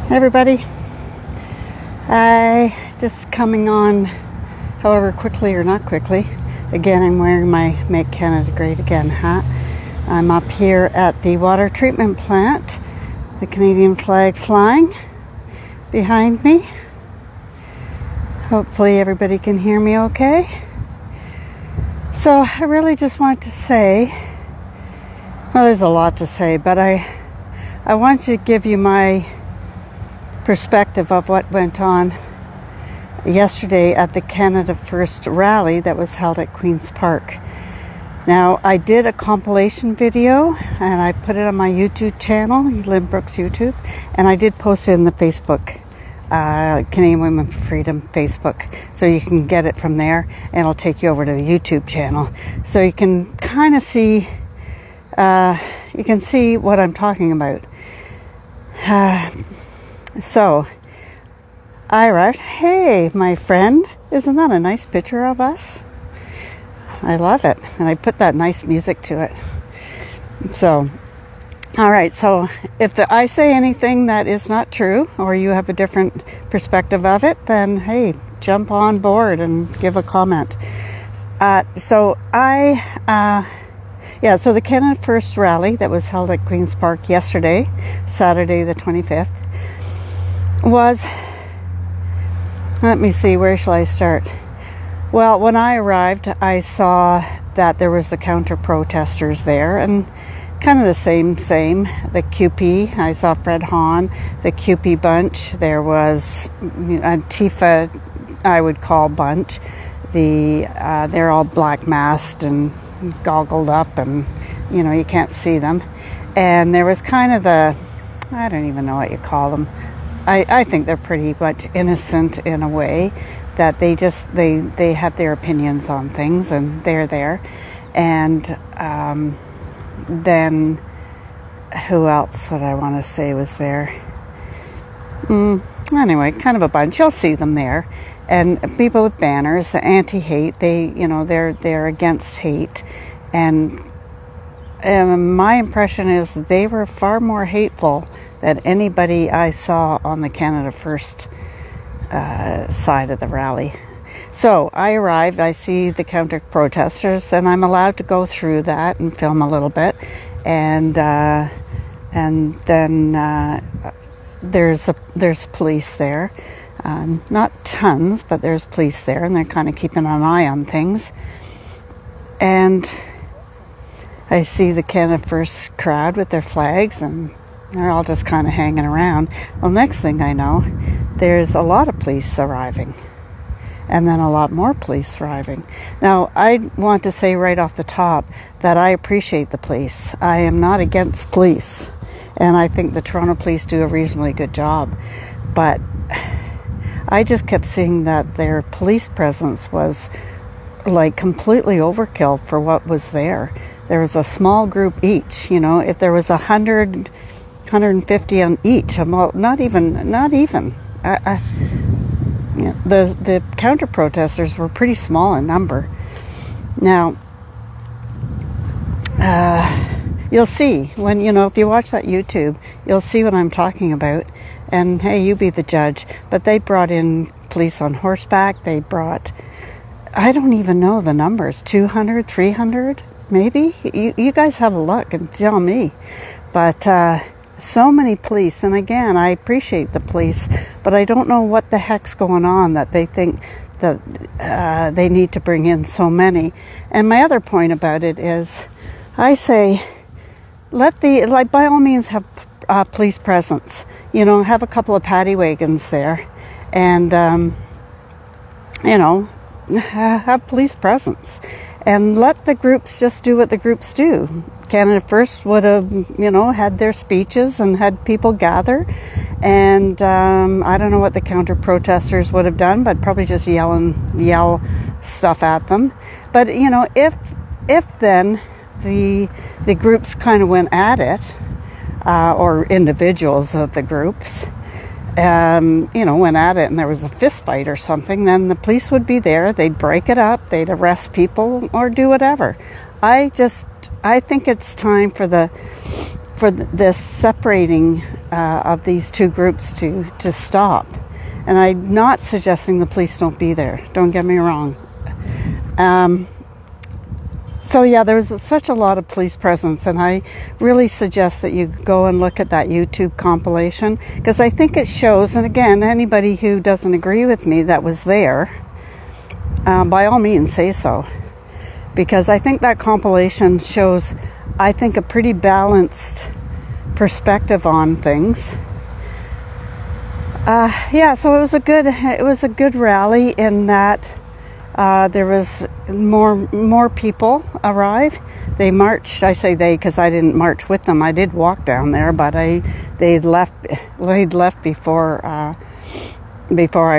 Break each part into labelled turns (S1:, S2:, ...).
S1: Hi everybody. I just coming on, however quickly or not quickly. Again, I'm wearing my Make Canada Great Again hat. I'm up here at the water treatment plant, the Canadian flag flying behind me. Hopefully everybody can hear me okay. So I really just want to say, well, there's a lot to say, but I want to give you my perspective of what went on yesterday at the Canada First rally that was held at Queen's Park. Now, I did a compilation video and I put it on my YouTube channel, Lynn Brooks YouTube, and I did post it in the Facebook, Canadian Women for Freedom Facebook, so you can get it from there and it'll take you over to the YouTube channel. So you can kind of see, you can see what I'm talking about. So, Ira, hey, my friend, isn't that a nice picture of us? I love it, and I put that nice music to it. So, all right, so if I say anything that is not true, or you have a different perspective of it, then hey, jump on board and give a comment. So the Canada First rally that was held at Queen's Park yesterday, Saturday the 25th, was, let me see, where shall I start? Well, when I arrived, I saw that there was the counter-protesters there, and kind of the same, the QP, I saw Fred Hahn, the QP bunch, there was Antifa, I would call bunch, they're all black masked and goggled up, and you can't see them, and there was kind of I don't even know what you call them. I think they're pretty much innocent in a way, that they have their opinions on things and they're there. And then who else would I want to say was there? Anyway, kind of a bunch. You'll see them there. And people with banners, anti-hate, they're against hate. And my impression is they were far more hateful than anybody I saw on the Canada First side of the rally. So I arrived, I see the counter protesters, and I'm allowed to go through that and film a little bit. And then there's police there. Not tons, but there's police there, and they're kind of keeping an eye on things. And I see the Canada First crowd with their flags, and they're all just kind of hanging around. Well, next thing I know, there's a lot of police arriving, and then a lot more police arriving. Now, I want to say right off the top that I appreciate the police. I am not against police, and I think the Toronto police do a reasonably good job. But I just kept seeing that their police presence was like completely overkill for what was there. There was a small group each, if there was 100, 150 on each, well, not even. The counter protesters were pretty small in number. Now, you'll see when, if you watch that YouTube, you'll see what I'm talking about. And hey, you be the judge. But they brought in police on horseback. They brought, I don't even know the numbers, 200, 300, maybe? You guys have a look and tell me. But so many police, and again, I appreciate the police, but I don't know what the heck's going on that they think that they need to bring in so many. And my other point about it is, I say, by all means have police presence. Have a couple of paddy wagons there, and have police presence, and let the groups just do what the groups do. Canada First would have, had their speeches and had people gather, and I don't know what the counter protesters would have done, but probably just yell stuff at them. But if then the groups kind of went at it, or individuals of the groups, went at it, and there was a fist fight or something, then the police would be there. They'd break it up. They'd arrest people or do whatever. I think it's time for this separating of these two groups to stop. And I'm not suggesting the police don't be there. Don't get me wrong. So yeah, there was such a lot of police presence, and I really suggest that you go and look at that YouTube compilation, because I think it shows, and again, anybody who doesn't agree with me that was there, by all means say so, because I think that compilation shows, I think, a pretty balanced perspective on things. Yeah, so it was a good rally in that there was more people arrive. They marched. I say they because I didn't march with them. I did walk down there, but they'd left before I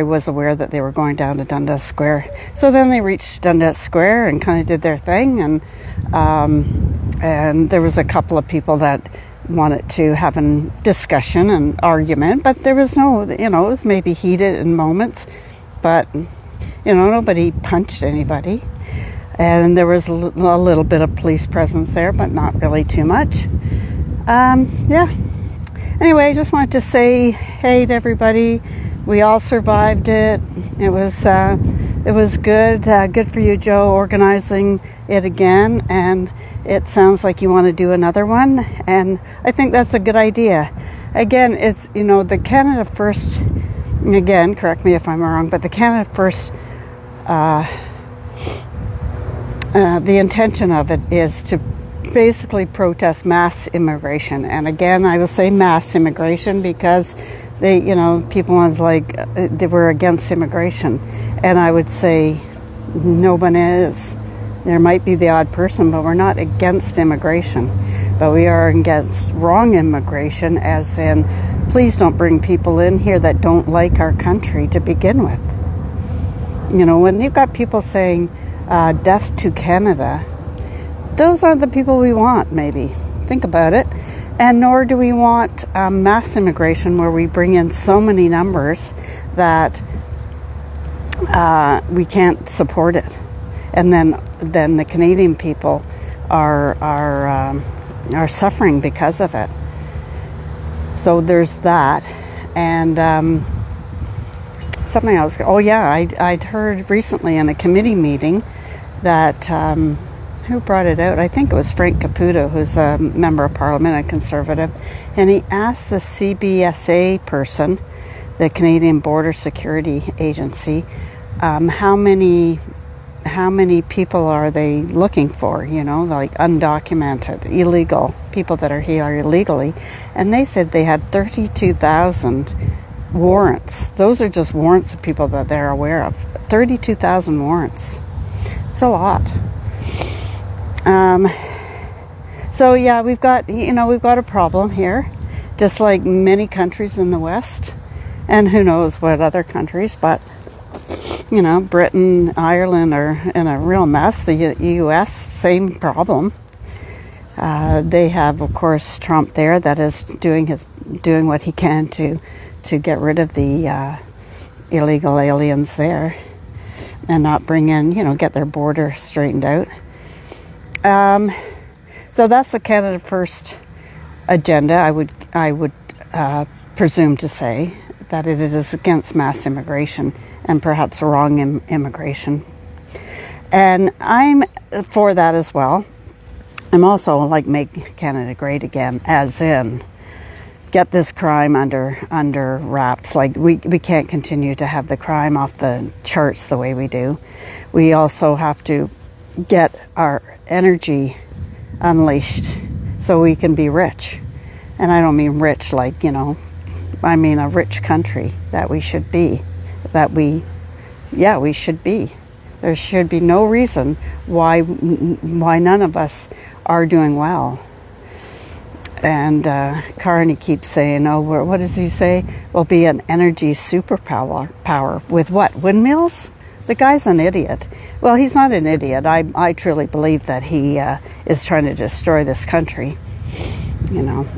S1: was aware that they were going down to Dundas Square. So then they reached Dundas Square and kind of did their thing, and there was a couple of people that wanted to have a discussion and argument, but there was no, it was maybe heated in moments, but nobody punched anybody, and there was a little bit of police presence there, but not really too much. Yeah. Anyway, I just wanted to say hey to everybody. We all survived it. It was good. Good for you, Joe, organizing it again. And it sounds like you want to do another one, and I think that's a good idea. Again, it's the Canada First. Again, correct me if I'm wrong, but the Canada First. The intention of it is to basically protest mass immigration. And again, I will say mass immigration because people was like, they were against immigration. And I would say no one is. There might be the odd person, but we're not against immigration. But we are against wrong immigration, as in, please don't bring people in here that don't like our country to begin with. When you've got people saying death to Canada, those aren't the people we want, maybe. Think about it. And nor do we want mass immigration where we bring in so many numbers that we can't support it. And then the Canadian people are suffering because of it. So there's that. And something else. Oh yeah, I'd heard recently in a committee meeting that who brought it out? I think it was Frank Caputo, who's a member of Parliament, a Conservative, and he asked the CBSA person, the Canadian Border Security Agency, how many people are they looking for? Like undocumented, illegal people that are here illegally, and they said they had 32,000. Warrants. Those are just warrants of people that they're aware of. 32,000 warrants. It's a lot. So yeah, we've got a problem here, just like many countries in the West, and who knows what other countries. But Britain, Ireland are in a real mess. The U.S. same problem. They have, of course, Trump there that is doing what he can to get rid of the illegal aliens there and not bring in, get their border straightened out. So that's the Canada First agenda. I would presume to say that it is against mass immigration and perhaps wrong immigration. And I'm for that as well. I'm also like make Canada great again, as in get this crime under wraps. Like we can't continue to have the crime off the charts the way we do. We also have to get our energy unleashed so we can be rich. And I don't mean rich like, I mean a rich country that we should be. We should be. There should be no reason why none of us are doing well. And Carney keeps saying, what does he say? We'll be an energy superpower. With what? Windmills? The guy's an idiot. Well, he's not an idiot. I truly believe that he is trying to destroy this country.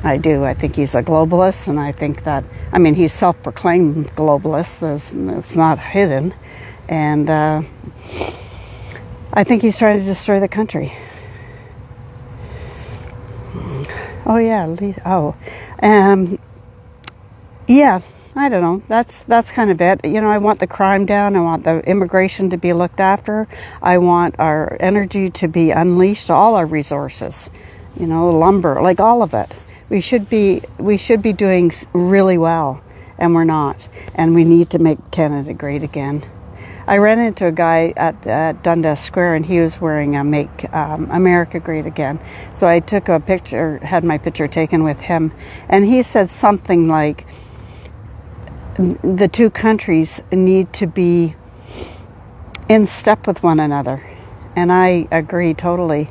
S1: I do. I think he's a globalist, and I think that, he's self-proclaimed globalist. It's not hidden. And I think he's trying to destroy the country. Oh yeah. yeah, I don't know. That's kind of it. You know, I want the crime down. I want the immigration to be looked after. I want our energy to be unleashed, all our resources. You know, lumber, like all of it. We should be doing really well, and we're not. And we need to make Canada great again. I ran into a guy at Dundas Square, and he was wearing a Make America Great Again. So I took a picture, had my picture taken with him, and he said something like, the two countries need to be in step with one another. And I agree totally.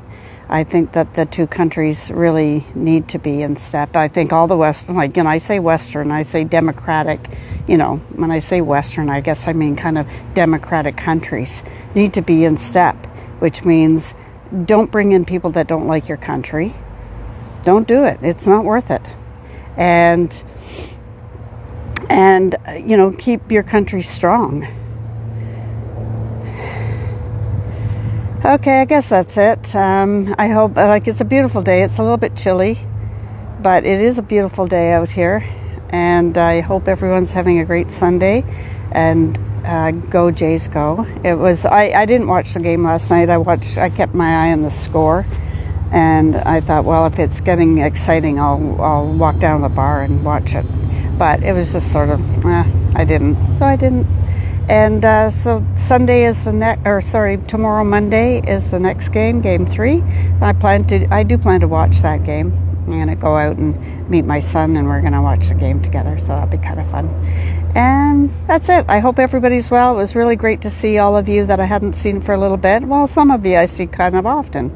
S1: I think that the two countries really need to be in step. I think all the Western, like, you know, I say Western, I say democratic, you know, when I say Western, I guess I mean kind of democratic countries need to be in step, which means don't bring in people that don't like your country. Don't do it. It's not worth it. And you know, keep your country strong. Okay, I guess that's it. I hope, like, it's a beautiful day. It's a little bit chilly, but it is a beautiful day out here. And I hope everyone's having a great Sunday. And go Jays go. It was, I didn't watch the game last night. I kept my eye on the score. And I thought, well, if it's getting exciting, I'll walk down to the bar and watch it. But it was just sort of, I didn't. So I didn't. And so Sunday is tomorrow Monday is the next game, Game 3. I do plan to watch that game. I'm going to go out and meet my son, and we're going to watch the game together, so that'll be kind of fun. And that's it. I hope everybody's well. It was really great to see all of you that I hadn't seen for a little bit. Well, some of you I see kind of often,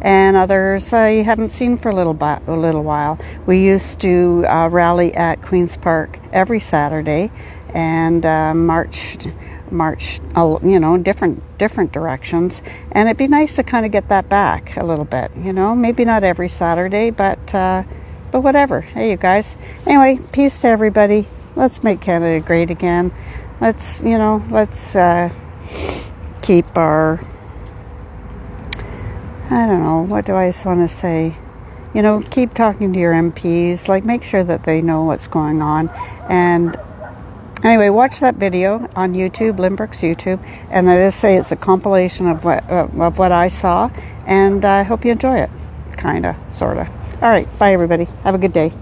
S1: and others I haven't seen for a little while. We used to rally at Queen's Park every Saturday, and march, you know, different directions. And it'd be nice to kind of get that back a little bit, you know, maybe not every Saturday, but whatever. Hey, you guys. Anyway, peace to everybody. Let's make Canada great again. Let's keep our, I don't know, what do I just want to say? You know, keep talking to your MPs, like, make sure that they know what's going on. And anyway, watch that video on YouTube, Lynbrook's YouTube, and I just say it's a compilation of what I saw, and I hope you enjoy it, kinda, sorta. All right, bye everybody. Have a good day.